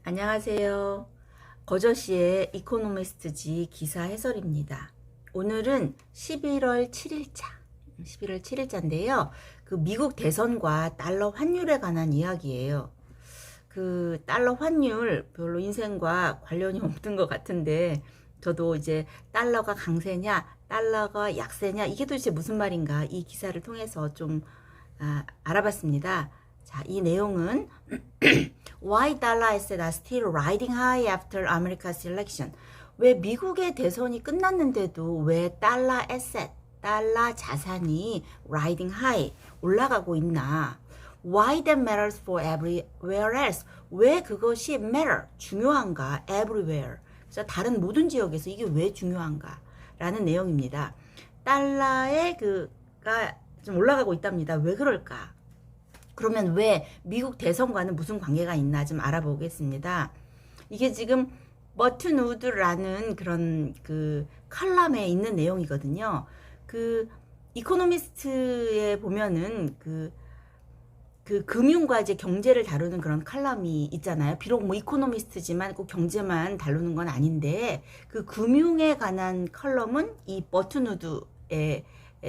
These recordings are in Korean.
안녕하세요. 거저씨의 이코노미스트지 기사 해설입니다. 오늘은 11월 7일자인데요. 그 미국 대선과 달러 환율에 관한 이야기예요. 그 달러 환율 별로 인생과 관련이 없는 것 같은데 저도 이제 달러가 강세냐 달러가 약세냐 이게 도대체 무슨 말인가 이 기사를 통해서 좀 알아봤습니다. 자, 이 내용은 Why dollar assets are still riding high after America's election? 왜 미국의 대선이 끝났는데도 왜 달러 에셋, 달러 자산이 riding high 올라가고 있나? Why that matters for everywhere else? 왜 그것이 matter 중요한가? Everywhere. 그래서 다른 모든 지역에서 이게 왜 중요한가? 라는 내용입니다. 달러의 그가 좀 올라가고 있답니다. 왜 그럴까? 그러면 왜 미국 대선과는 무슨 관계가 있나 좀 알아보겠습니다. 이게 지금 버튼 우드라는 그런 그 칼럼에 있는 내용이거든요. 그 이코노미스트에 보면은 그 금융과 이제 경제를 다루는 그런 칼럼이 있잖아요. 비록 뭐 이코노미스트지만 꼭 경제만 다루는 건 아닌데 그 금융에 관한 칼럼은 이 버튼 우드에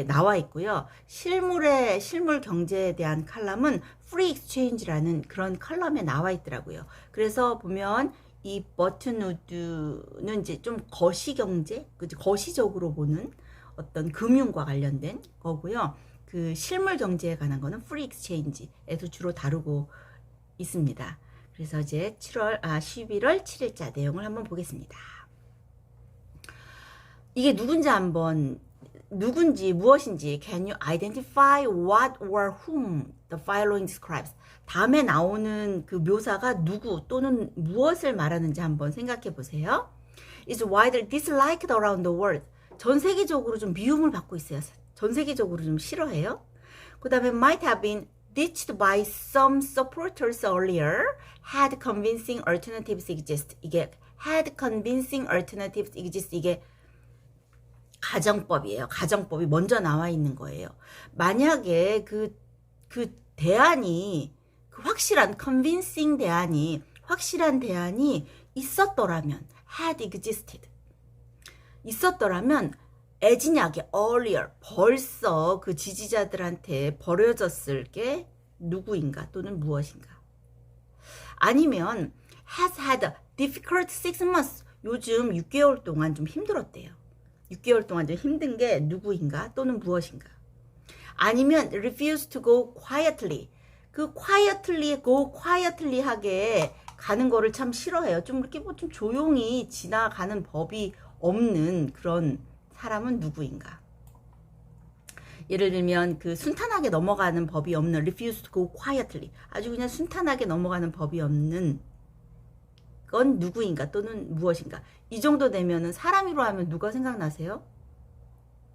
나와 있고요. 실물 경제에 대한 칼럼은 프리 익스체인지라는 그런 칼럼에 나와 있더라고요. 그래서 보면 이 버튼 우드는 이제 좀 거시경제, 거시적으로 보는 어떤 금융과 관련된 거고요. 그 실물 경제에 관한 거는 프리 익스체인지에서 주로 다루고 있습니다. 그래서 이제 11월 7일자 내용을 한번 보겠습니다. 이게 누군지 무엇인지 can you identify what or whom the following describes? 다음에 나오는 그 묘사가 누구 또는 무엇을 말하는지 한번 생각해 보세요. Is widely disliked around the world. 전 세계적으로 좀 미움을 받고 있어요. 전 세계적으로 좀 싫어해요. 그 다음에 might have been ditched by some supporters earlier, had convincing alternatives exist. 이게 had convincing alternatives exist. 이게 가정법이에요. 가정법이 먼저 나와 있는 거예요. 만약에 그 대안이 확실한 convincing 대안이 확실한 대안이 있었더라면 had existed 있었더라면 애진하게 earlier 벌써 그 지지자들한테 버려졌을 게 누구인가 또는 무엇인가 아니면 has had a difficult 6 months 요즘 6개월 동안 좀 힘들었대요. 6개월 동안 좀 힘든 게 누구인가 또는 무엇인가 아니면 refuse to go quietly 그 quietly go quietly 하게 가는 거를 참 싫어해요. 좀 이렇게 뭐 좀 조용히 지나가는 법이 없는 그런 사람은 누구인가 예를 들면 그 순탄하게 넘어가는 법이 없는 refuse to go quietly 아주 그냥 순탄하게 넘어가는 법이 없는 건 누구인가 또는 무엇인가 이 정도 되면은 사람으로 하면 누가 생각나세요?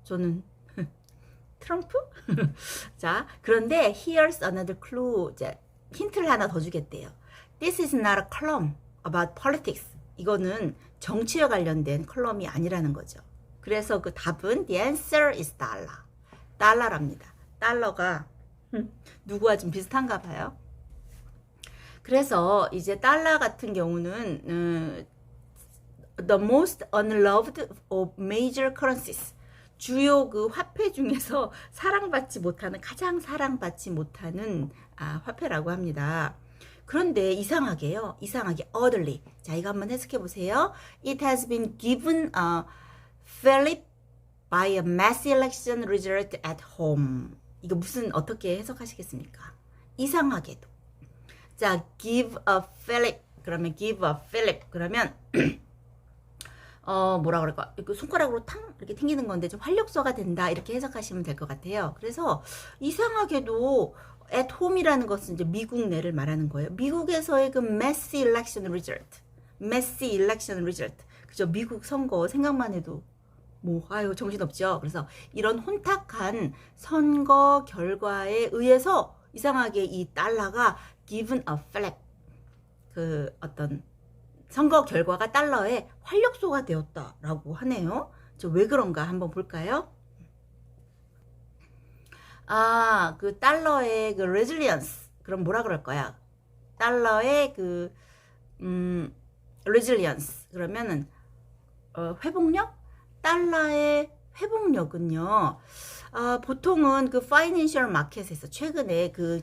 저는 트럼프? 자, 그런데 here's another clue. 이제 힌트를 하나 더 주겠대요. This is not a column about politics. 이거는 정치와 관련된 컬럼이 아니라는 거죠. 그래서 그 답은 the answer is dollar. 달러랍니다. 달러가 누구와 좀 비슷한가 봐요. 그래서 이제 달러 같은 경우는 the most unloved of major currencies. 주요 그 화폐 중에서 가장 사랑받지 못하는 화폐라고 합니다. 그런데 이상하게 oddly. 자, 이거 한번 해석해 보세요. It has been given a fillip by a mass election result at home. 이거 어떻게 해석하시겠습니까? 이상하게도. 자, give a fillip. 그러면 give a fillip. 그러면 뭐라 그럴까? 손가락으로 탕 이렇게 튕기는 건데 좀 활력소가 된다 이렇게 해석하시면 될 것 같아요. 그래서 이상하게도 at home이라는 것은 이제 미국 내를 말하는 거예요. 미국에서의 그 mass election result, 그죠? 미국 선거 생각만 해도 정신없죠. 그래서 이런 혼탁한 선거 결과에 의해서 이상하게 이 달러가 given a flip 그 어떤 선거 결과가 달러의 활력소가 되었다라고 하네요. 왜 그런가 한번 볼까요? 그 달러의 그 resilience 그럼 뭐라 그럴 거야? 달러의 resilience 그러면은 회복력? 달러의 회복력은요. 보통은 그 파이낸셜 마켓에서 최근에 그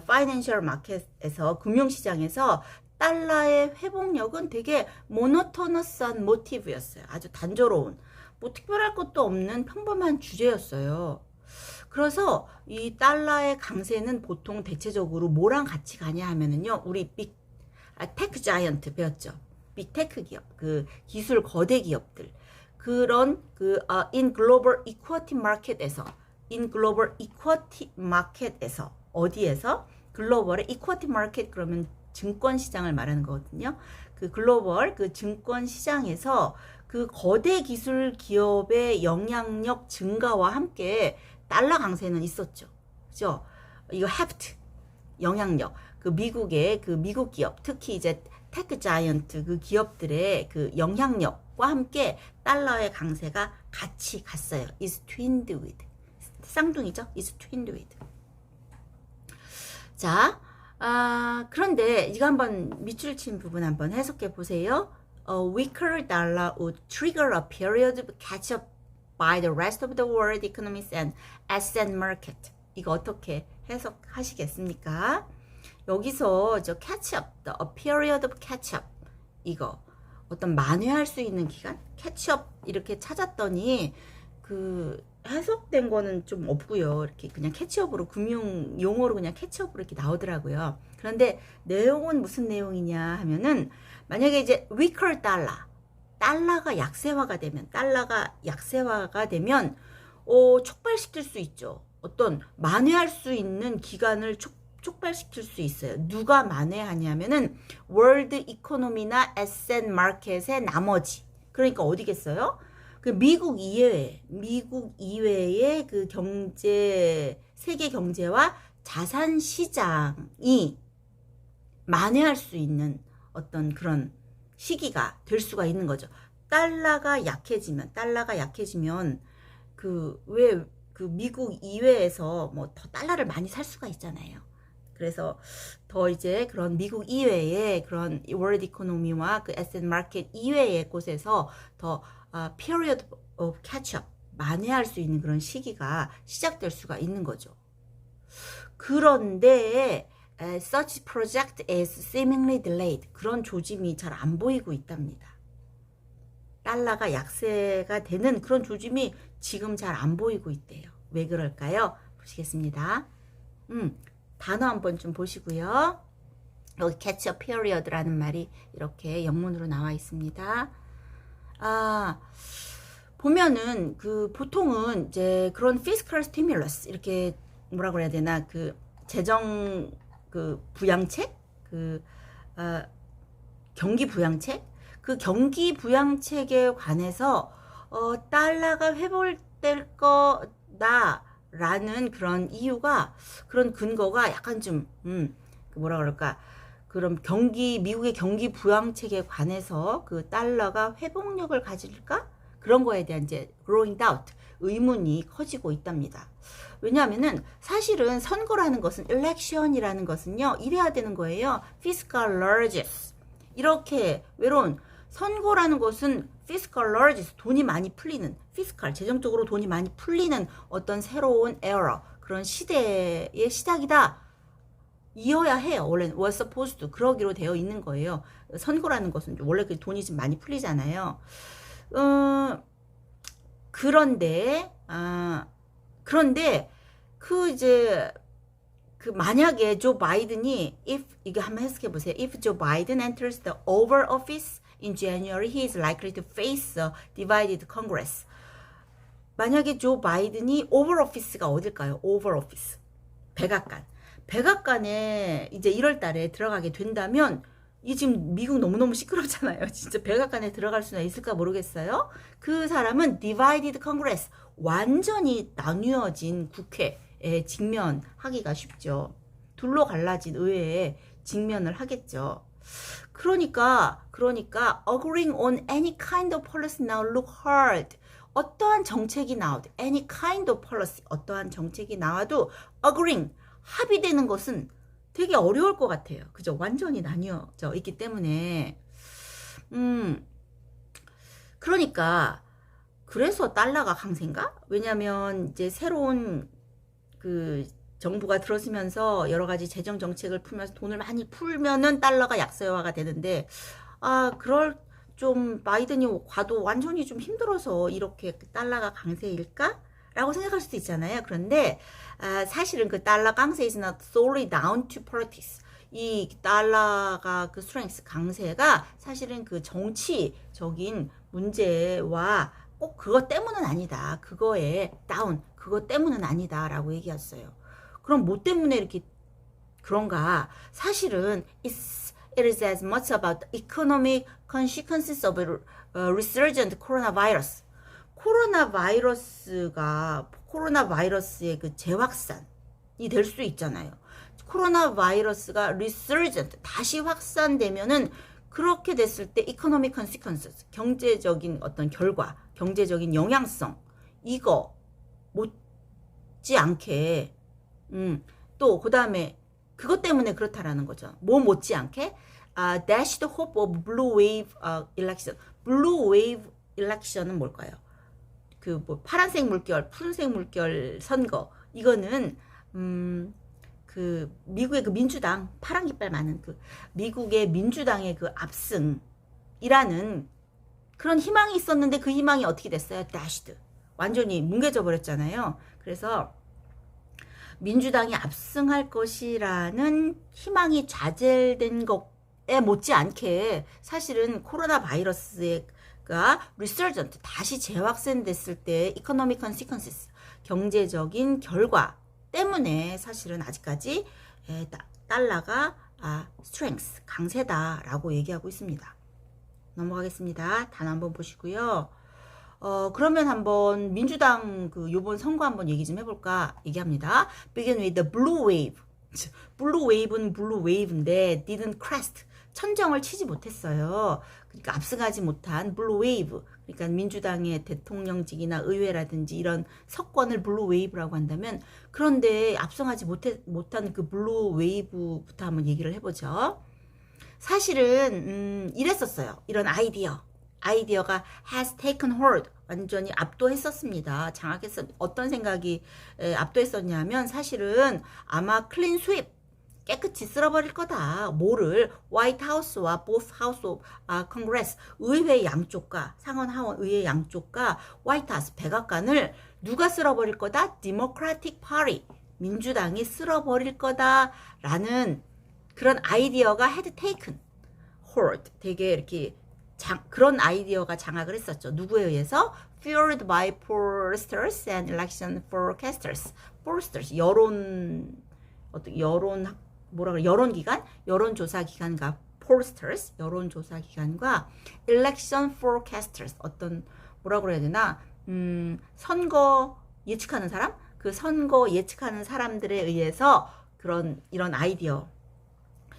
파이낸셜 마켓에서 금융시장에서 달러의 회복력은 되게 모노토너스한 모티브였어요. 아주 단조로운 뭐 특별할 것도 없는 평범한 주제였어요. 그래서 이 달러의 강세는 보통 대체적으로 뭐랑 같이 가냐 하면은요. 우리 테크 자이언트 배웠죠. 빅테크 기업, 그 기술 거대 기업들. 그런 in global equity market에서 어디에서 글로벌의 equity market 그러면 증권 시장을 말하는 거거든요. 그 글로벌 그 증권 시장에서 그 거대 기술 기업의 영향력 증가와 함께 달러 강세는 있었죠. 그죠? 이거 헤프트 영향력 그 미국의 그 미국 기업 특히 이제 테크 자이언트 그 기업들의 그 영향력과 함께 달러의 강세가 같이 갔어요. is twinned with 쌍둥이죠. is twinned with. 자, 그런데 이거 한번 밑줄 친 부분 한번 해석해 보세요. A weaker dollar would trigger a period of catch-up by the rest of the world economies and asset market. 이거 어떻게 해석하시겠습니까? 여기서 저 catch-up, a period of catch-up 이거 어떤 만회할 수 있는 기간? catch-up 이렇게 찾았더니 그 해석된 거는 좀 없고요. 이렇게 그냥 캐치업으로 금융 용어로 그냥 캐치업으로 이렇게 나오더라고요. 그런데 내용은 무슨 내용이냐 하면은 만약에 이제 weaker 달러가 약세화가 되면 촉발시킬 수 있죠. 어떤 만회할 수 있는 기간을 촉발시킬 수 있어요. 누가 만회하냐면은 월드 이코노미나 에셋 마켓의 나머지 그러니까 어디겠어요? 그 미국 이외의 그 세계 경제와 자산 시장이 만회할 수 있는 어떤 그런 시기가 될 수가 있는 거죠. 달러가 약해지면 그 미국 이외에서 뭐 더 달러를 많이 살 수가 있잖아요. 그래서 더 이제 그런 미국 이외의 그런 월드 이코노미와 그 에셋 마켓 이외의 곳에서 더 period of catch-up 만회할 수 있는 그런 시기가 시작될 수가 있는 거죠. 그런데 such project is seemingly delayed. 그런 조짐이 잘 안 보이고 있답니다. 달러가 약세가 되는 그런 조짐이 지금 잘 안 보이고 있대요. 왜 그럴까요? 보시겠습니다. 단어 한번 좀 보시고요. 여기 catch-up period라는 말이 이렇게 영문으로 나와 있습니다. 보면은 그 보통은 이제 그런 fiscal stimulus 이렇게 뭐라 그래야 되나 그 재정 그 부양책 경기 부양책 그 경기 부양책에 관해서 달러가 회복될 거다라는 그런 이유가 그런 근거가 약간 좀 뭐라 그럴까 그럼 미국의 경기 부양책에 관해서 그 달러가 회복력을 가질까? 그런 거에 대한 이제 growing doubt, 의문이 커지고 있답니다. 왜냐하면은 사실은 선거라는 것은 election이라는 것은요. 이래야 되는 거예요. fiscal largesse. 이렇게 외로운 선거라는 것은 fiscal largesse, 돈이 많이 풀리는 fiscal, 재정적으로 돈이 많이 풀리는 어떤 새로운 era, 그런 시대의 시작이다. 이어야 해요. 원래 was supposed to 그러기로 되어 있는 거예요. 선거라는 것은 원래 그 돈이 좀 많이 풀리잖아요. 그런데 그 이제 그 만약에 조 바이든이 이거 한번 해석해 보세요. If Joe Biden enters the Oval Office in January, he is likely to face a divided Congress. 만약에 조 바이든이 오벌 오피스가 어딜까요? 오벌 오피스. 백악관에 이제 1월 달에 들어가게 된다면 이 지금 미국 너무너무 시끄럽잖아요. 진짜 백악관에 들어갈 수나 있을까 모르겠어요. 그 사람은 divided Congress, 완전히 나뉘어진 국회에 직면하기가 쉽죠. 둘로 갈라진 의회에 직면을 하겠죠. 그러니까 agreeing on any kind of policy now look hard. 어떠한 정책이 나와도 any kind of policy, 어떠한 정책이 나와도 agreeing, 합의되는 것은 되게 어려울 것 같아요. 그죠? 완전히 나뉘어져 있기 때문에. 그러니까, 그래서 달러가 강세인가? 왜냐면, 이제 새로운 그 정부가 들어서면서 여러 가지 재정 정책을 풀면서 돈을 많이 풀면은 달러가 약세화가 되는데, 그럴 좀 바이든이 과도 완전히 좀 힘들어서 이렇게 달러가 강세일까? 라고 생각할 수도 있잖아요. 그런데 사실은 그 달러 강세 is not solely down to politics. 이 달러가 그 strength 강세가 사실은 그 정치적인 문제와 꼭 그것 때문은 아니다. 그거에 down 그것 때문은 아니다라고 얘기했어요. 그럼 뭐 때문에 이렇게 그런가? 사실은 it is as much about the economic consequences of a resurgent coronavirus. 코로나 바이러스의 그 재확산이 될 수 있잖아요. 코로나 바이러스가 resurgent 다시 확산되면은 그렇게 됐을 때 economic consequences 경제적인 어떤 결과, 경제적인 영향성 이거 못지않게 또 그다음에 그것 때문에 그렇다라는 거죠. 뭐 못지않게 dashed hope of blue wave election. blue wave election은 뭘까요? 그 뭐 파란색 물결, 푸른색 물결 선거. 이거는 그 미국의 그 민주당 파란 깃발 많은 그 미국의 민주당의 그 압승이라는 그런 희망이 있었는데 그 희망이 어떻게 됐어요? dashed. 완전히 뭉개져 버렸잖아요. 그래서 민주당이 압승할 것이라는 희망이 좌절된 것에 못지않게 사실은 코로나 바이러스가 resurgent 다시 재확산됐을 때 economic consequences 경제적인 결과 때문에 사실은 아직까지 달러가 strength 강세다라고 얘기하고 있습니다. 넘어가겠습니다. 단 한번 보시고요. 그러면 한번 민주당 그 요번 선거 한번 얘기 좀 해볼까 얘기합니다. Begin with the blue wave. blue wave는 blue wave인데 didn't crest. 천정을 치지 못했어요. 그러니까 압승하지 못한 blue wave. 그러니까 민주당의 대통령직이나 의회라든지 이런 석권을 blue wave라고 한다면 그런데 압승하지 못한 그 blue wave부터 한번 얘기를 해보죠. 사실은 이랬었어요. 이런 아이디어가 has taken hold 완전히 압도했었습니다. 어떤 생각이 압도했었냐면 사실은 아마 클린 스윕 깨끗이 쓸어버릴 거다. 뭐를 화이트 하우스와 both house of Congress 의회 양쪽과 상원 하원 의회 양쪽과 화이트 하우스 백악관을 누가 쓸어버릴 거다? Democratic Party 민주당이 쓸어버릴 거다라는 그런 아이디어가 had taken hold 되게 이렇게 그런 아이디어가 장악을 했었죠. 누구에 의해서? Fueled by pollsters and election forecasters. pollsters 여론조사 기관과 pollsters 여론조사 기관과 election forecasters 뭐라고 해야 되나? 선거 예측하는 사람? 그 선거 예측하는 사람들에 의해서 이런 아이디어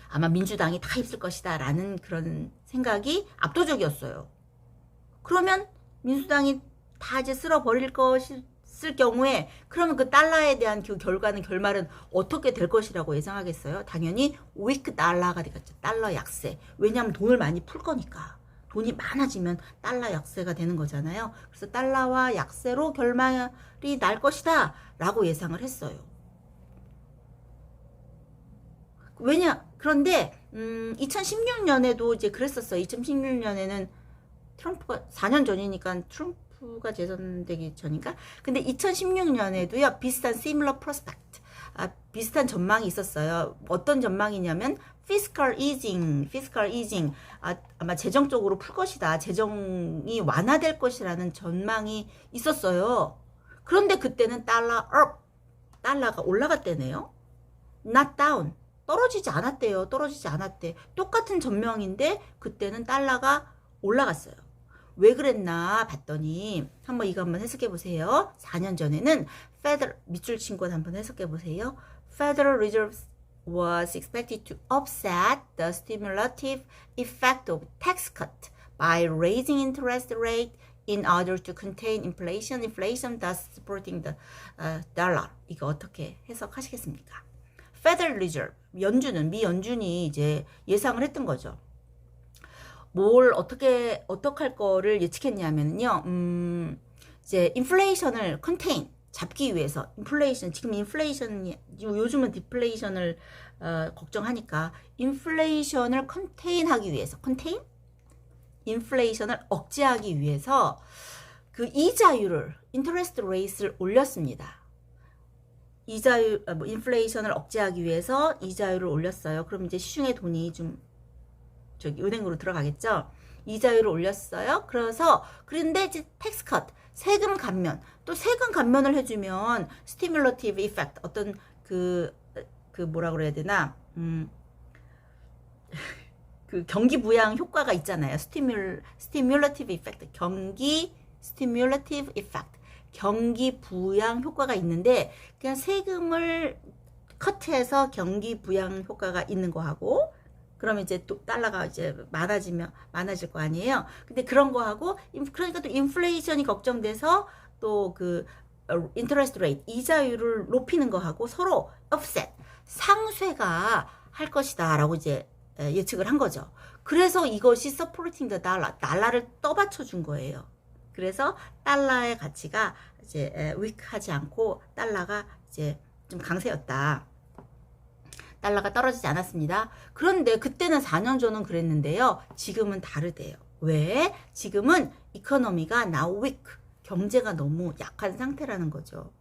아마 민주당이 다 힘쓸 것이다 라는 그런 생각이 압도적이었어요. 그러면 민주당이 다 이제 쓸어버릴 것일 경우에 그러면 그 달러에 대한 그 결말은 어떻게 될 것이라고 예상하겠어요? 당연히 weak 달러가 되겠죠. 달러 약세. 왜냐하면 돈을 많이 풀 거니까. 돈이 많아지면 달러 약세가 되는 거잖아요. 그래서 달러와 약세로 결말이 날 것이다 라고 예상을 했어요. 그런데 2016년에도 이제 그랬었어요. 2016년에는 트럼프가 4년 전이니까 트럼프가 재선되기 전인가? 근데 2016년에도요. 비슷한 similar prospect 비슷한 전망이 있었어요. 어떤 전망이냐면 fiscal easing 아마 재정적으로 풀 것이다. 재정이 완화될 것이라는 전망이 있었어요. 그런데 그때는 달러가 올라갔대네요. not down. 떨어지지 않았대. 똑같은 전명인데 그때는 달러가 올라갔어요. 왜 그랬나 봤더니 이거 한번 해석해 보세요. 4년 전에는 밑줄 친 것 한번 해석해 보세요. Federal Reserve was expected to offset the stimulative effect of tax cut by raising interest rate in order to contain inflation thus supporting the dollar. 이거 어떻게 해석하시겠습니까? Federal Reserve 연준은 미 연준이 이제 예상을 했던 거죠. 뭘 어떻게 할 거를 예측했냐면요. 이제 인플레이션을 컨테인 잡기 위해서 인플레이션 지금 인플레이션이 요즘은 디플레이션을 걱정하니까 인플레이션을 컨테인하기 위해서 컨테인 인플레이션을 억제하기 위해서 그 이자율을 인터레스트 레이트를 올렸습니다. 이자율 인플레이션을 억제하기 위해서 이자율을 올렸어요. 그럼 이제 시중에 돈이 좀 저기 은행으로 들어가겠죠. 이자율을 올렸어요. 그런데 이제 텍스 컷 세금 감면 또 세금 감면을 해주면 스티뮬러티브 이펙트 어떤 그 뭐라 그래야 되나 그 경기 부양 효과가 있잖아요. 스티뮬러티브 이펙트 스티뮬러티브 이펙트 경기 부양 효과가 있는데 그냥 세금을 커트해서 경기 부양 효과가 있는 거하고 그러면 이제 또 달러가 이제 많아질 거 아니에요. 근데 그런 거하고 그러니까 또 인플레이션이 걱정돼서 또 그 인터레스트 레이트 이자율을 높이는 거하고 서로 offset 상쇄가 할 것이다라고 이제 예측을 한 거죠. 그래서 이것이 supporting the dollar 달러를 떠받쳐 준 거예요. 그래서 달러의 가치가 이제 weak하지 않고 달러가 이제 좀 강세였다. 달러가 떨어지지 않았습니다. 그런데 그때는 4년 전은 그랬는데요. 지금은 다르대요. 왜? 지금은 이코노미가 now weak. 경제가 너무 약한 상태라는 거죠.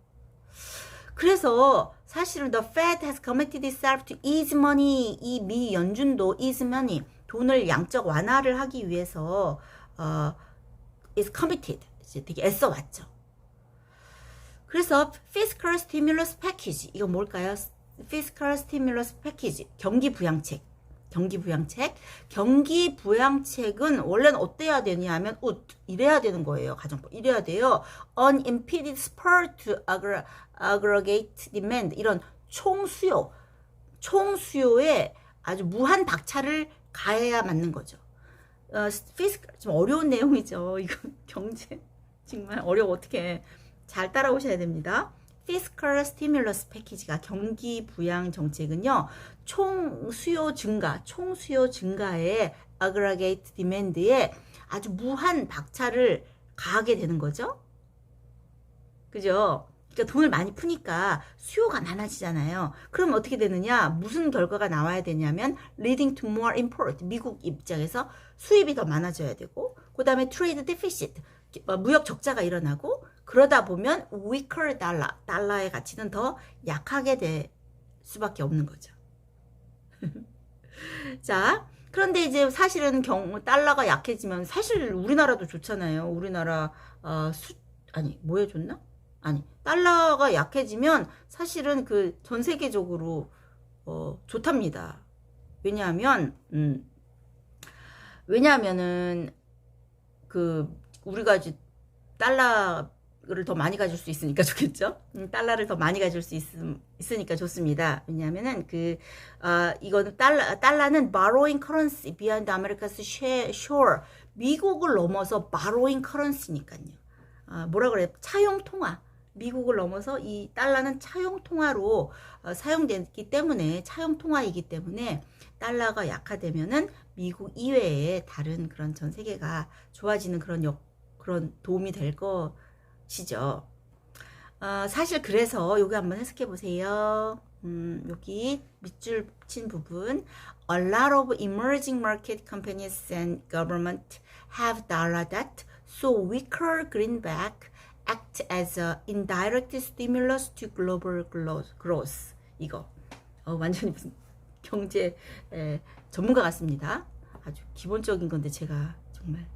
그래서 사실은 the Fed has committed itself to ease money. 이 미 연준도 ease money. 돈을 양적 완화를 하기 위해서 is committed. 이제 되게 애써 왔죠. 그래서 fiscal stimulus package. 이거 뭘까요? fiscal stimulus package. 경기 부양책은 원래는 어때야 되냐 면 이래야 되는 거예요. 가정법 이래야 돼요. unimpeded spur to aggregate demand. 이런 총수요에 아주 무한 박차를 가해야 맞는 거죠. 좀 어려운 내용이죠. 이거 경제 정말 어려워. 어떻게 잘 따라오셔야 됩니다. fiscal stimulus package가 경기 부양 정책은요. 총수요 증가에 aggregate demand에 아주 무한 박차를 가하게 되는 거죠. 그죠? 그러니까 돈을 많이 푸니까 수요가 많아지잖아요. 그럼 어떻게 되느냐? 무슨 결과가 나와야 되냐면 leading to more import. 미국 입장에서 수입이 더 많아져야 되고 그 다음에 trade deficit. 무역 적자가 일어나고 그러다 보면 weaker 달러의 가치는 더 약하게 될 수밖에 없는 거죠. 자, 그런데 이제 사실은 달러가 약해지면 사실 우리나라도 좋잖아요. 우리나라 뭐 해줬나? 달러가 약해지면 사실은 그 전 세계적으로 좋답니다. 왜냐하면은 그 우리가 이제 달러를 더 많이 가질 수 있으니까 좋겠죠. 달러를 더 많이 가질 수 있으니까 좋습니다. 왜냐하면은 이거는 달러는 borrowing currency beyond America's shore. 미국을 넘어서 borrowing currency니까요. 뭐라 그래요? 차용 통화. 미국을 넘어서 이 달러는 차용 통화로 사용되기 때문에 차용 통화이기 때문에 달러가 약화되면은 미국 이외에 다른 그런 전 세계가 좋아지는 그런 도움이 될 것이죠. 사실 그래서 여기 한번 해석해 보세요. 여기 밑줄 친 부분 A lot of emerging market companies and government have dollar debt, so weaker greenback act as a indirect stimulus to global growth. 이거 완전히 무슨 경제 전문가 같습니다. 아주 기본적인 건데 제가 정말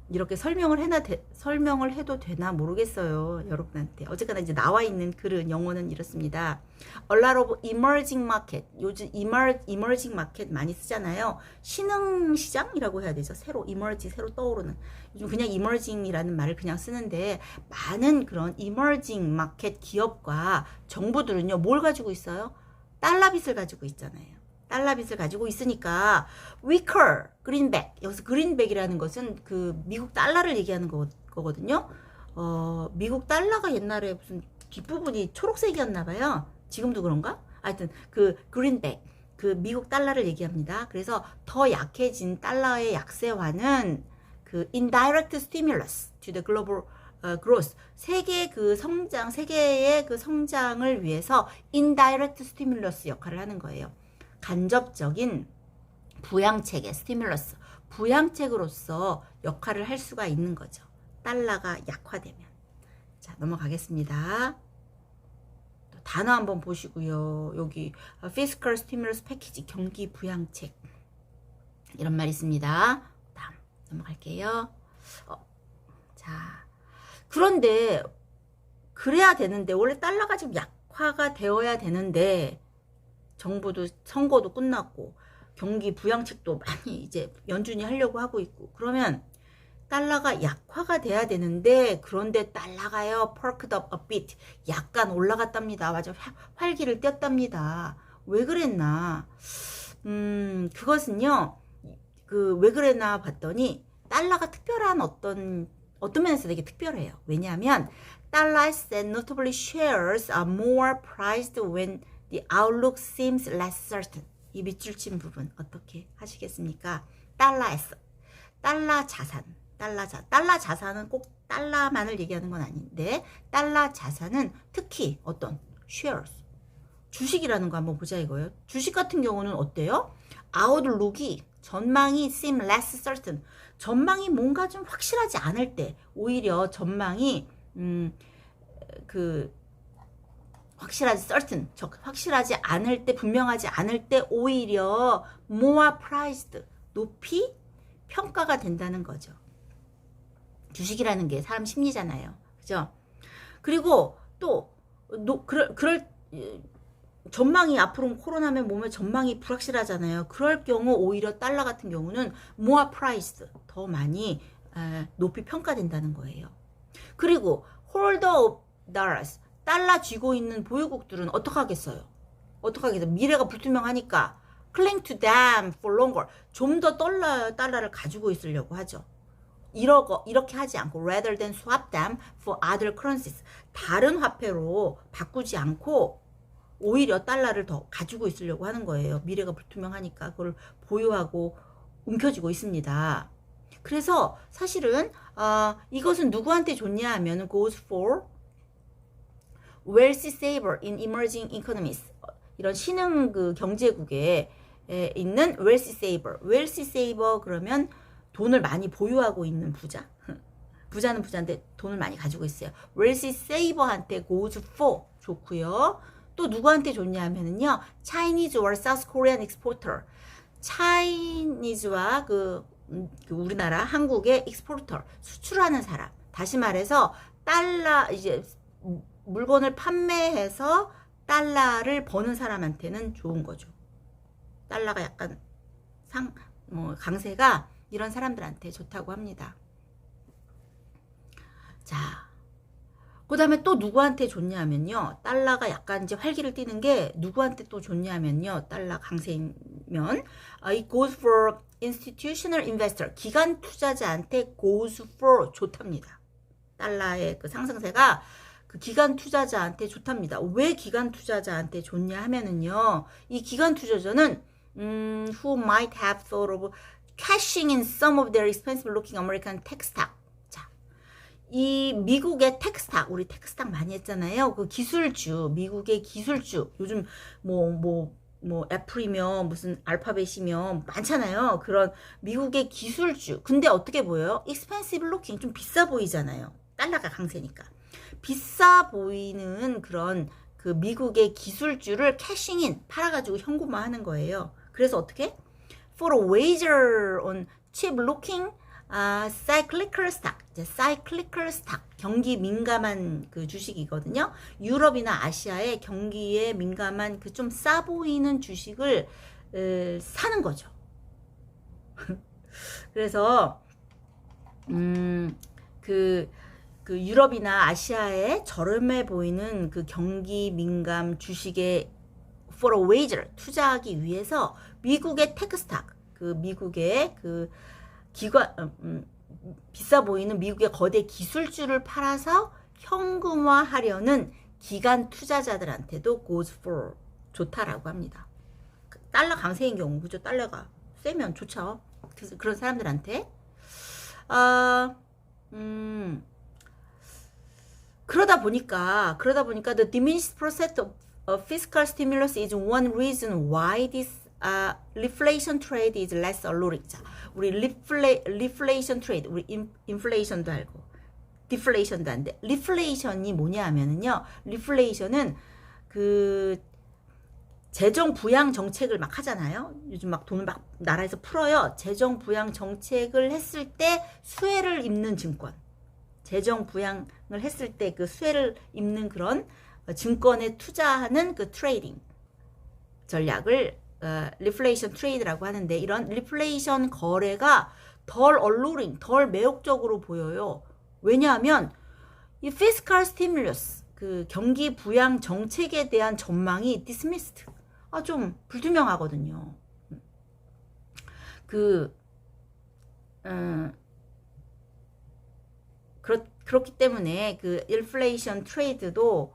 이렇게 설명을 해도 되나 모르겠어요. 여러분한테. 어쨌거나 이제 나와 있는 글은 영어는 이렇습니다. A lot of emerging market. 요즘 emerging market 많이 쓰잖아요. 신흥시장이라고 해야 되죠. 새로 떠오르는. 요즘 그냥 emerging이라는 말을 그냥 쓰는데 많은 그런 emerging market 기업과 정부들은요. 뭘 가지고 있어요? 달러 빚을 가지고 있잖아요. 달러 빚을 가지고 있으니까 weaker greenback. 여기서 greenback이라는 것은 그 미국 달러를 얘기하는 거거든요. 미국 달러가 옛날에 무슨 뒷부분이 초록색이었나 봐요. 지금도 그런가? 하여튼 그 그린백, 그 미국 달러를 얘기합니다. 그래서 더 약해진 달러의 약세화는 그 indirect stimulus to the global growth, 세계의 그 성장을 위해서 indirect stimulus 역할을 하는 거예요. 간접적인 부양책의 스티뮬러스, 부양책으로서 역할을 할 수가 있는 거죠. 달러가 약화되면. 자, 넘어가겠습니다. 또 단어 한번 보시고요. 여기 fiscal stimulus package, 경기 부양책, 이런 말이 있습니다. 다음 넘어갈게요. 자, 그런데 그래야 되는데, 원래 달러가 지금 약화가 되어야 되는데, 정부도 선거도 끝났고 경기 부양책도 많이 이제 연준이 하려고 하고 있고, 그러면 달러가 약화가 돼야 되는데, 그런데 달러가요 perked up a bit, 약간 올라갔답니다. 맞아, 활기를 띄었답니다. 왜 그랬나? 그것은요, 그 왜 그랬나 봤더니 달러가 특별한 어떤 면에서 되게 특별해요. 왜냐하면 달러's and notably shares are more prized when the outlook seems less certain. 이 밑줄 친 부분 어떻게 하시겠습니까? 달러 자산은 꼭 달러만을 얘기하는 건 아닌데, 달러 자산은 특히 어떤 shares, 주식이라는 거 한번 보자 이거예요. 주식 같은 경우는 어때요? outlook이, 전망이 seem less certain, 전망이 뭔가 좀 확실하지 않을 때, 오히려 전망이 확실하지 않을 때, 분명하지 않을 때 오히려 more prized, 높이 평가가 된다는 거죠. 주식이라는 게 사람 심리잖아요. 그죠? 그리고 또 그럴 전망이, 앞으로 코로나면 몸에 전망이 불확실하잖아요. 그럴 경우 오히려 달러 같은 경우는 more prized, 더 많이 높이 평가된다는 거예요. 그리고 holder of dollars, 달러 쥐고 있는 보유국들은 어떡하겠어요? 미래가 불투명하니까 cling to them for longer, 좀 더 달러를 가지고 있으려고 하죠. 이렇게 하지 않고 rather than swap them for other currencies, 다른 화폐로 바꾸지 않고 오히려 달러를 더 가지고 있으려고 하는 거예요. 미래가 불투명하니까 그걸 보유하고 움켜쥐고 있습니다. 그래서 사실은 이것은 누구한테 좋냐 하면 goes for wealthy saver in emerging economies, 이런 신흥 그 경제국에 있는 wealthy saver 그러면 돈을 많이 보유하고 있는 부자는 부자인데 돈을 많이 가지고 있어요. wealthy saver한테 goes for 좋고요. 또 누구한테 좋냐 하면은요, Chinese or South Korean exporter, Chinese와 그 우리나라 한국의 exporter, 수출하는 사람, 다시 말해서 달러, 이제 물건을 판매해서 달러를 버는 사람한테는 좋은 거죠. 달러가 약간 강세가 이런 사람들한테 좋다고 합니다. 자, 그 다음에 또 누구한테 좋냐면요, 달러가 약간 이제 활기를 띠는 게 누구한테 또 좋냐면요, 달러 강세면 it goes for institutional investor, 기관 투자자한테 goes for 좋답니다. 달러의 그 상승세가 그 기관 투자자한테 좋답니다. 왜 기관 투자자한테 좋냐 하면은요, 이 기관 투자자는 who might have thought of cashing in some of their expensive looking American tech stock. 자, 이 미국의 텍스탁, 우리 텍스탁 많이 했잖아요. 그 기술주, 미국의 기술주, 요즘 뭐 애플이며 무슨 알파벳이며 많잖아요. 그런 미국의 기술주. 근데 어떻게 보여요? expensive looking, 좀 비싸 보이잖아요. 달러가 강세니까. 비싸 보이는 그런 그 미국의 기술주를 캐싱인, 팔아가지고 현금화하는 거예요. 그래서 어떻게? For a wager on cheap looking cyclical stock, cyclical stock, 경기 민감한 그 주식이거든요. 유럽이나 아시아의 경기에 민감한 그 좀 싸 보이는 주식을 사는 거죠. 그래서 그 유럽이나 아시아에 저렴해 보이는 그 경기 민감 주식에 for a wager, 투자하기 위해서 미국의 테크스탁, 그 미국의 그 비싸 보이는 미국의 거대 기술주를 팔아서 현금화하려는 기관 투자자들한테도 goes for 좋다라고 합니다. 달러 강세인 경우, 그죠? 달러가 세면 좋죠. 그래서 그런 사람들한테 그러다 보니까 the diminished process of fiscal stimulus is one reason why this reflation trade is less alluring. 자, 우리 reflation trade, 우리 인플레이션도 알고 디플레이션도 안 돼. 리플레이션이 뭐냐 하면은요, 리플레이션은 그 재정 부양 정책을 막 하잖아요. 요즘 막 돈을 막 나라에서 풀어요. 재정 부양 정책을 했을 때 수혜를 입는 증권. 재정 부양을 했을 때 그 수혜를 입는 그런 증권에 투자하는 그 트레이딩 전략을 리플레이션 트레이드라고 하는데, 이런 리플레이션 거래가 덜 얼루링, 덜 매혹적으로 보여요. 왜냐하면 이 피스칼 스티뮬러스, 그 경기 부양 정책에 대한 전망이 디스미스트, 좀 불투명하거든요. 그렇기 때문에 그 인플레이션 트레이드도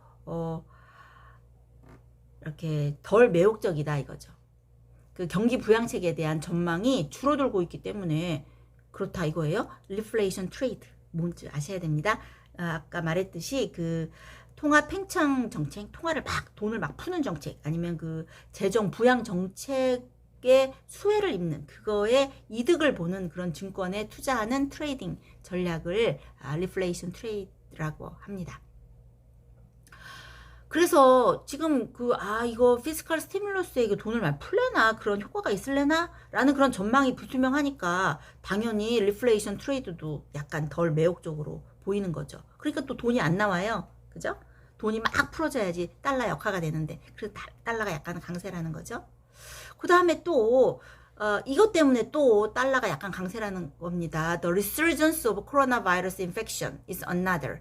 이렇게 덜 매혹적이다 이거죠. 그 경기 부양책에 대한 전망이 줄어들고 있기 때문에 그렇다 이거예요. 인플레이션 트레이드 뭔지 아셔야 됩니다. 아까 말했듯이 그 통화 팽창 정책, 통화를 막 돈을 막 푸는 정책, 아니면 그 재정 부양 정책에 수혜를 입는 그거에 이득을 보는 그런 증권에 투자하는 트레이딩 전략을 리플레이션 트레이드라고 합니다. 그래서 지금 이거 피스칼 스티뮬러스에 이거 돈을 많이 풀래나, 그런 효과가 있을래나 라는 그런 전망이 불투명하니까 당연히 리플레이션 트레이드도 약간 덜 매혹적으로 보이는 거죠. 그러니까 또 돈이 안 나와요. 그죠? 돈이 막 풀어져야지 달러 역화가 되는데, 그래서 달러가 약간 강세라는 거죠. 그 다음에 또 이것 때문에 또 달러가 약간 강세라는 겁니다. The resurgence of coronavirus infection is another.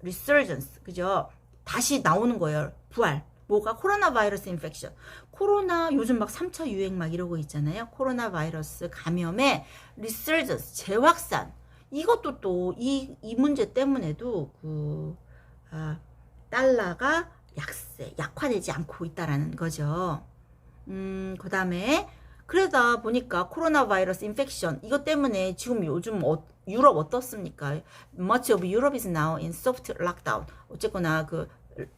resurgence, 그죠? 다시 나오는 거예요. 부활. 뭐가? 코로나 바이러스 인펙션. 코로나 요즘 막 3차 유행 막 이러고 있잖아요. 코로나 바이러스 감염의 resurgence, 재확산. 이것도 또 이 문제 때문에도 달러가 약화되지 않고 있다라는 거죠. 그 다음에 그러다 보니까 코로나 바이러스 인펙션 이것 때문에 지금 요즘 유럽 어떻습니까? Much of Europe is now in soft lockdown. 어쨌거나 그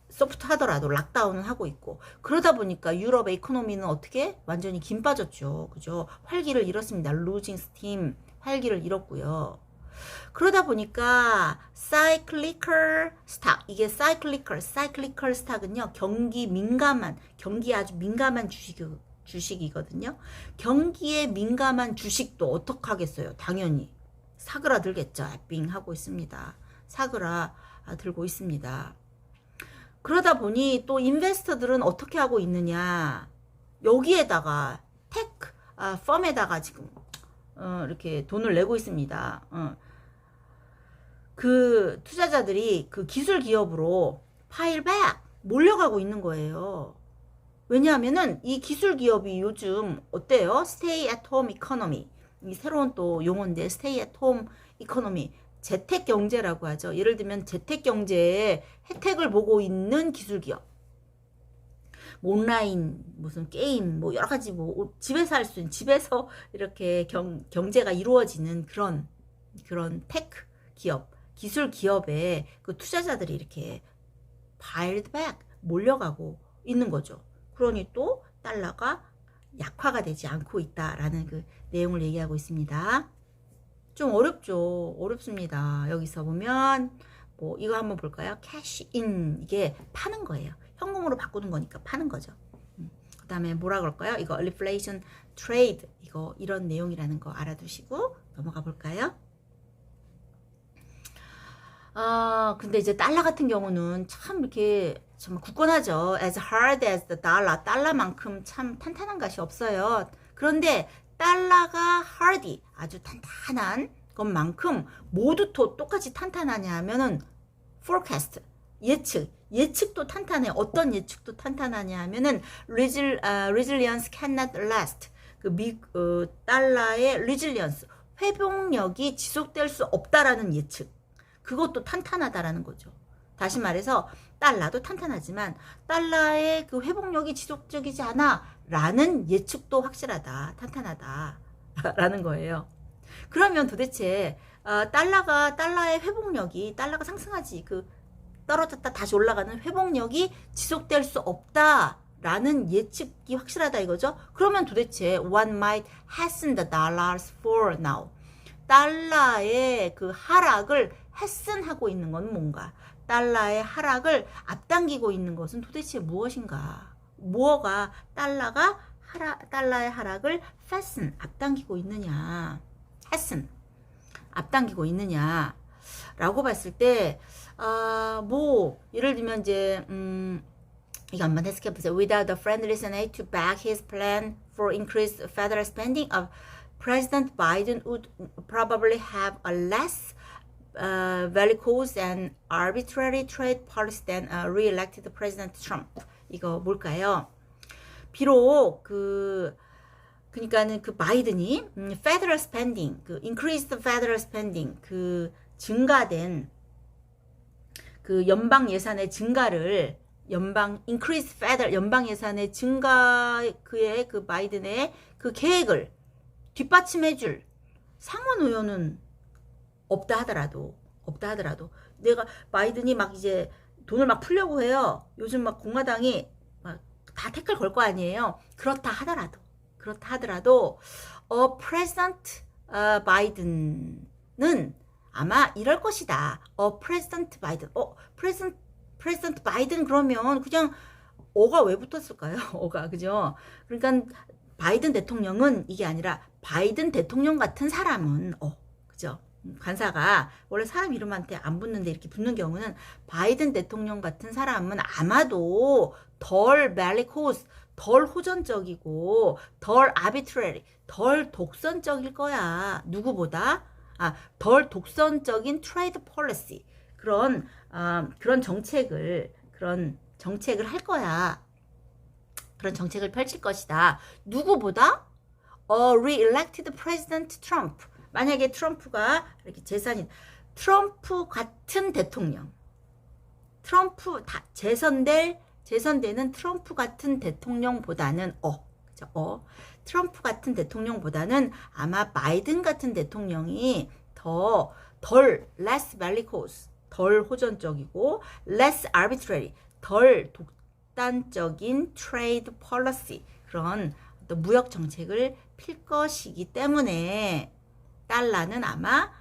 소프트 하더라도 락다운은 하고 있고, 그러다 보니까 유럽의 이코노미는 어떻게? 완전히 김 빠졌죠. 그죠? 활기를 잃었습니다. losing steam, 활기를 잃었고요. 그러다 보니까 cyclical stock, 이게 cyclical stock은요, 경기에 아주 민감한 주식이거든요. 경기에 민감한 주식도 어떡하겠어요? 당연히 사그라들겠죠. 하고 있습니다. 사그라들고 있습니다. 그러다 보니 또 인베스터들은 어떻게 하고 있느냐, 여기에다가 테크 펌에다가 지금 이렇게 돈을 내고 있습니다. 그 투자자들이 그 기술 기업으로 파일백 몰려가고 있는 거예요. 왜냐하면은 이 기술 기업이 요즘 어때요? 스테이 앳 홈 이코노미, 이 새로운 또 용어인데, 스테이 앳 홈 이코노미, 재택 경제라고 하죠. 예를 들면 재택 경제에 혜택을 보고 있는 기술 기업, 온라인 무슨 게임 뭐 여러 가지 뭐 집에서 할 수 있는, 집에서 이렇게 경제가 이루어지는 그런 테크 기업, 기술 기업에 그 투자자들이 이렇게 piled back 몰려가고 있는 거죠. 그러니 또 달러가 약화가 되지 않고 있다라는 그 내용을 얘기하고 있습니다. 좀 어렵죠. 어렵습니다. 여기서 보면 뭐 이거 한번 볼까요? 캐시 인, 이게 파는 거예요. 현금으로 바꾸는 거니까 파는 거죠. 그 다음에 뭐라 그럴까요? 이거 reflation trade, 이거 이런 내용이라는 거 알아두시고 넘어가 볼까요? 근데 이제 달러 같은 경우는 참 이렇게 정말 굳건하죠. as hard as the dollar. 달러만큼 참 탄탄한 것이 없어요. 그런데 달러가 hardy, 아주 탄탄한 것만큼 모두 똑같이 탄탄하냐 하면은 forecast, 예측도 탄탄해. 어떤 예측도 탄탄하냐 하면은 resilience cannot last. 달러의 resilience, 회복력이 지속될 수 없다라는 예측. 그것도 탄탄하다라는 거죠. 다시 말해서 달러도 탄탄하지만 달러의 그 회복력이 지속적이지 않아 라는 예측도 확실하다, 탄탄하다 라는 거예요. 그러면 도대체 달러의 회복력이, 달러가 상승하지, 그 떨어졌다 다시 올라가는 회복력이 지속될 수 없다 라는 예측이 확실하다 이거죠. 그러면 도대체 what might hasten the dollars for now? 달러의 그 하락을 hasten하고 있는 건 뭔가? 달러의 하락을 앞당기고 있는 것은 도대체 무엇인가? 무엇가 달러의 하락을 hasten, 앞당기고 있느냐? hasten, 앞당기고 있느냐? 라고 봤을 때, 예를 들면 이제, 이거 한번 해석해 보세요. Without the friendly Senate to back his plan for increased federal spending, President Biden would probably have a less bellicose and arbitrary trade policy than re-elected President Trump. 이거 뭘까요? 비록 그러니까는 그 바이든이 federal spending, 그 increased federal spending, 그 증가된 그 연방 예산의 증가를 increased federal 연방 예산의 증가 그의 그 바이든의 그 계획을 뒷받침해줄 상원 의원은 없다 하더라도 내가 바이든이 막 이제 돈을 막 풀려고 해요. 요즘 막 공화당이 막 다 태클 걸 거 아니에요. 그렇다 하더라도 프레지던트 바이든은 아마 이럴 것이다. 프레지던트 바이든 그러면 그냥 어가 왜 붙었을까요? 어가 그죠? 그러니까 바이든 대통령은 이게 아니라 바이든 대통령 같은 사람은 그죠? 관사가 원래 사람 이름한테 안 붙는데 이렇게 붙는 경우는 바이든 대통령 같은 사람은 아마도 덜 bellicose, 덜 호전적이고 덜 arbitrary, 덜 독선적일 거야. 누구보다 덜 독선적인 트레이드 폴리시 그런 정책을 할 거야. 그런 정책을 펼칠 것이다. 누구보다 re-elected President Trump. 만약에 트럼프가 이렇게 트럼프 같은 대통령, 재선되는 트럼프 같은 대통령보다는 트럼프 같은 대통령보다는 아마 바이든 같은 대통령이 less bellicose, 덜 호전적이고 less arbitrary, 덜 독단적인 trade policy, 그런 어떤 무역 정책을 필 것이기 때문에 달러는 아마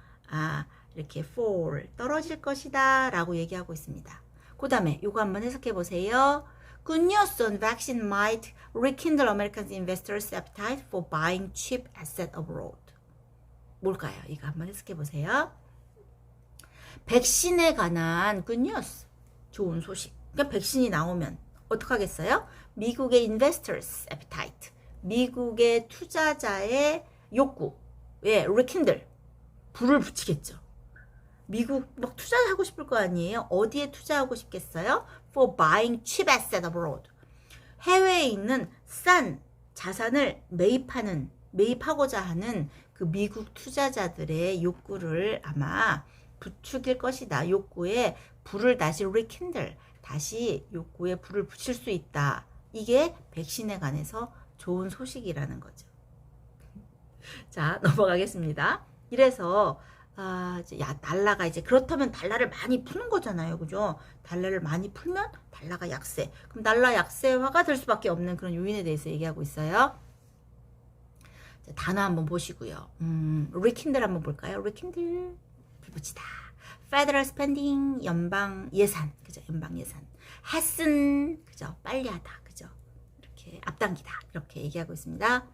이렇게 fall, 떨어질 것이다 라고 얘기하고 있습니다. 그 다음에 이거 한번 해석해 보세요. Good news on vaccine might rekindle American investors' appetite for buying cheap assets abroad. 뭘까요? 이거 한번 해석해 보세요. 백신에 관한 good news, 좋은 소식. 그러니까 백신이 나오면 어떡하겠어요? 미국의 investors' appetite, 미국의 투자자의 욕구에 rekindle, 불을 붙이겠죠. 미국 막 투자하고 싶을 거 아니에요? 어디에 투자하고 싶겠어요? For buying cheap assets abroad. 해외에 있는 싼 자산을 매입하고자 하는 그 미국 투자자들의 욕구를 아마 부추길 것이다. 욕구에 불을 다시 rekindle, 다시 욕구에 불을 붙일 수 있다. 이게 백신에 관해서 좋은 소식이라는 거죠. 자, 넘어가겠습니다. 이래서 달러가 이제 그렇다면 달러를 많이 푸는 거잖아요. 그죠? 달러를 많이 풀면 달러가 약세. 그럼 달러 약세화가 될 수밖에 없는 그런 요인에 대해서 얘기하고 있어요. 자, 단어 한번 보시고요. rekindle 한번 볼까요? rekindle, 불붙이다. federal spending, 연방 예산. 그죠? 연방 예산. hasten, 그죠? 빨리 하다. 그죠? 이렇게 앞당기다. 이렇게 얘기하고 있습니다.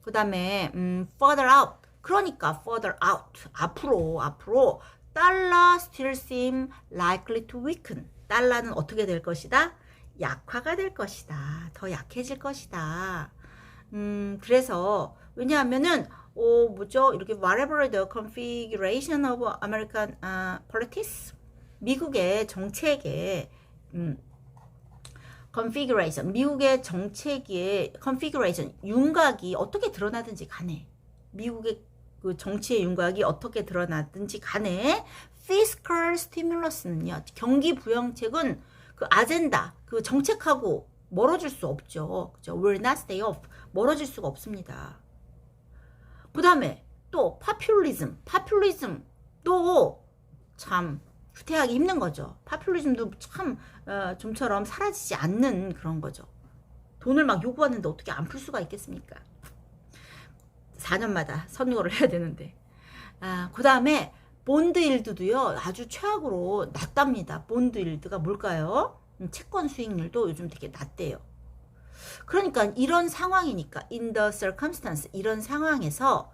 그 다음에 further out. 그러니까 further out, 앞으로 달러 still seem likely to weaken. 달러는 어떻게 될 것이다? 약화가 될 것이다. 더 약해질 것이다. 그래서 왜냐하면은 이렇게 whatever the configuration of American politics, 미국의 정책의 미국의 정책의 configuration, 윤곽이 어떻게 드러나든지 간에, 미국의 그 정치의 윤곽이 어떻게 드러나든지 간에 fiscal stimulus는요, 경기 부양책은 그 아젠다, 그 정책하고 멀어질 수 없죠. 그죠? Will not stay off. 멀어질 수가 없습니다. 그 다음에 또 파퓰리즘도 참 후퇴하기 힘든 거죠. 파퓰리즘도 참 좀처럼 사라지지 않는 그런 거죠. 돈을 막 요구하는데 어떻게 안 풀 수가 있겠습니까? 4년마다 선거를 해야 되는데. 그 다음에 본드 일드도요, 아주 최악으로 낮답니다. 본드 일드가 뭘까요? 채권 수익률도 요즘 되게 낮대요. 그러니까 이런 상황이니까, in the circumstance, 이런 상황에서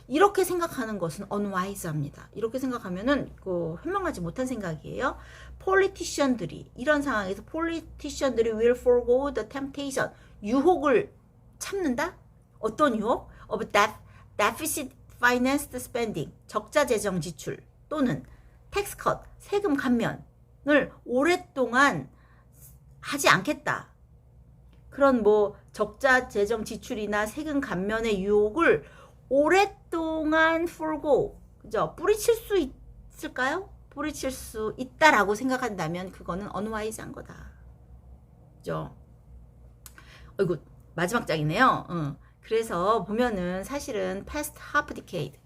이렇게 생각하는 것은 unwise합니다. 이렇게 생각하면은 현명하지 못한 생각이에요. politician들이, 이런 상황에서 politician들이 will forego the temptation, 유혹을 참는다? 어떤 유혹? of deficit financed spending, 적자 재정 지출 또는 tax cut, 세금 감면을 오랫동안 하지 않겠다. 그런 적자 재정 지출이나 세금 감면의 유혹을 오랫동안 forgo, 그죠? 뿌리칠 수 있을까요? 뿌리칠 수 있다라고 생각한다면 그거는 unwise한 거다. 그죠? 어이구, 마지막 장이네요. 그래서 보면은 사실은 past half decade,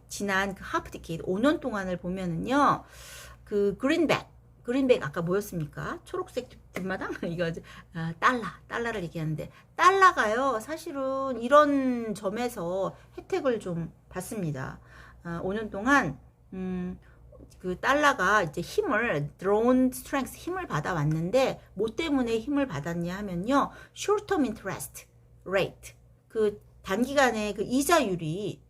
지난 그 half decade, 5년 동안을 보면은요, 그 그린백 아까 뭐였습니까? 초록색 뒷마당? 이거 달러를 얘기하는데, 달러가요 사실은 이런 점에서 혜택을 좀 받습니다. 5년 동안 그 달러가 이제 drawn strength, 힘을 받아왔는데 뭐 때문에 힘을 받았냐 하면요, short-term interest rate, 그 단기간의 그 이자율이,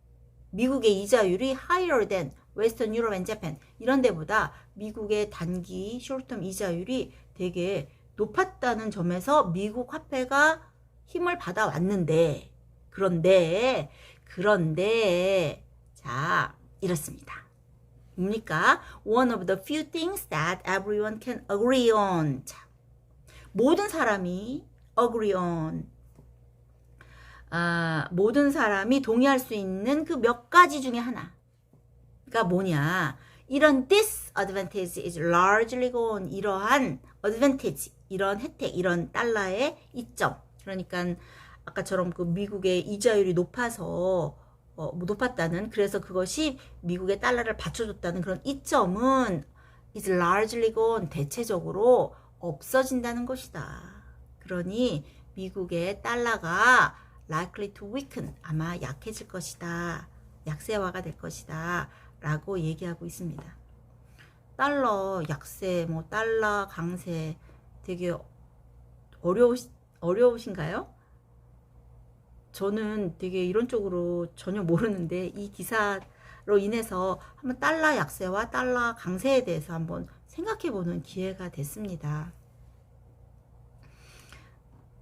미국의 이자율이 higher than Western Europe and Japan, 이런 데보다 미국의 단기 short-term 이자율이 되게 높았다는 점에서 미국 화폐가 힘을 받아왔는데, 그런데 자, 이렇습니다. 뭡니까? One of the few things that everyone can agree on. 자, 모든 사람이 agree on, 모든 사람이 동의할 수 있는 그 몇 가지 중에 하나가 뭐냐? 이런 disadvantage is largely gone. 이러한 advantage, 이런 혜택, 이런 달러의 이점. 그러니까 아까처럼 그 미국의 이자율이 높았다는, 그래서 그것이 미국의 달러를 받쳐줬다는 그런 이점은 is largely gone, 대체적으로 없어진다는 것이다. 그러니 미국의 달러가 likely to weaken, 아마 약해질 것이다, 약세화가 될 것이다 라고 얘기하고 있습니다. 달러 약세, 달러 강세 되게 어려우신가요? 저는 되게 이런 쪽으로 전혀 모르는데 이 기사로 인해서 한번 달러 약세와 달러 강세에 대해서 한번 생각해보는 기회가 됐습니다.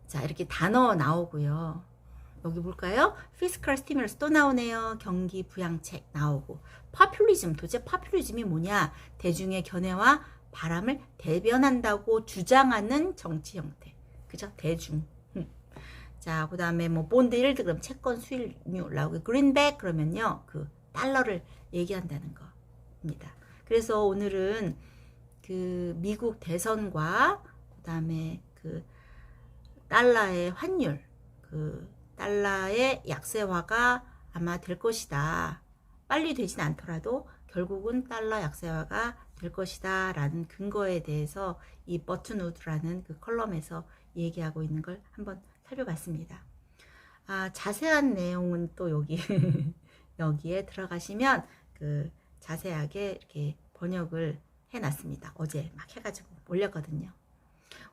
자, 이렇게 단어 나오고요. 여기 볼까요? 피스컬 스티뮬러스 또 나오네요. 경기 부양책 나오고, 파퓰리즘, 도대체 파퓰리즘이 뭐냐? 대중의 견해와 바람을 대변한다고 주장하는 정치 형태, 그죠? 대중. 자, 그 다음에 본드 일드, 그럼 채권 수익률 나오고, 그린백 그러면요, 그 달러를 얘기한다는 겁니다. 그래서 오늘은 그 미국 대선과 그 다음에 그 달러의 환율, 그 달러의 약세화가 아마 될 것이다. 빨리 되진 않더라도 결국은 달러 약세화가 될 것이다 라는 근거에 대해서 이 버튼우드라는 그 컬럼에서 얘기하고 있는 걸 한번 살펴봤습니다. 자세한 내용은 또 여기에 들어가시면 그 자세하게 이렇게 번역을 해놨습니다. 어제 막 해가지고 올렸거든요.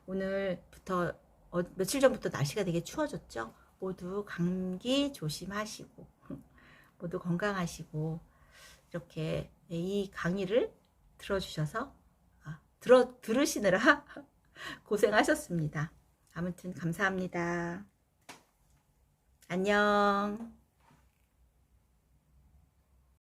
오늘부터 며칠 전부터 날씨가 되게 추워졌죠. 모두 감기 조심하시고 모두 건강하시고, 이렇게 이 강의를 들어주셔서 들으시느라 고생하셨습니다. 아무튼 감사합니다. 안녕.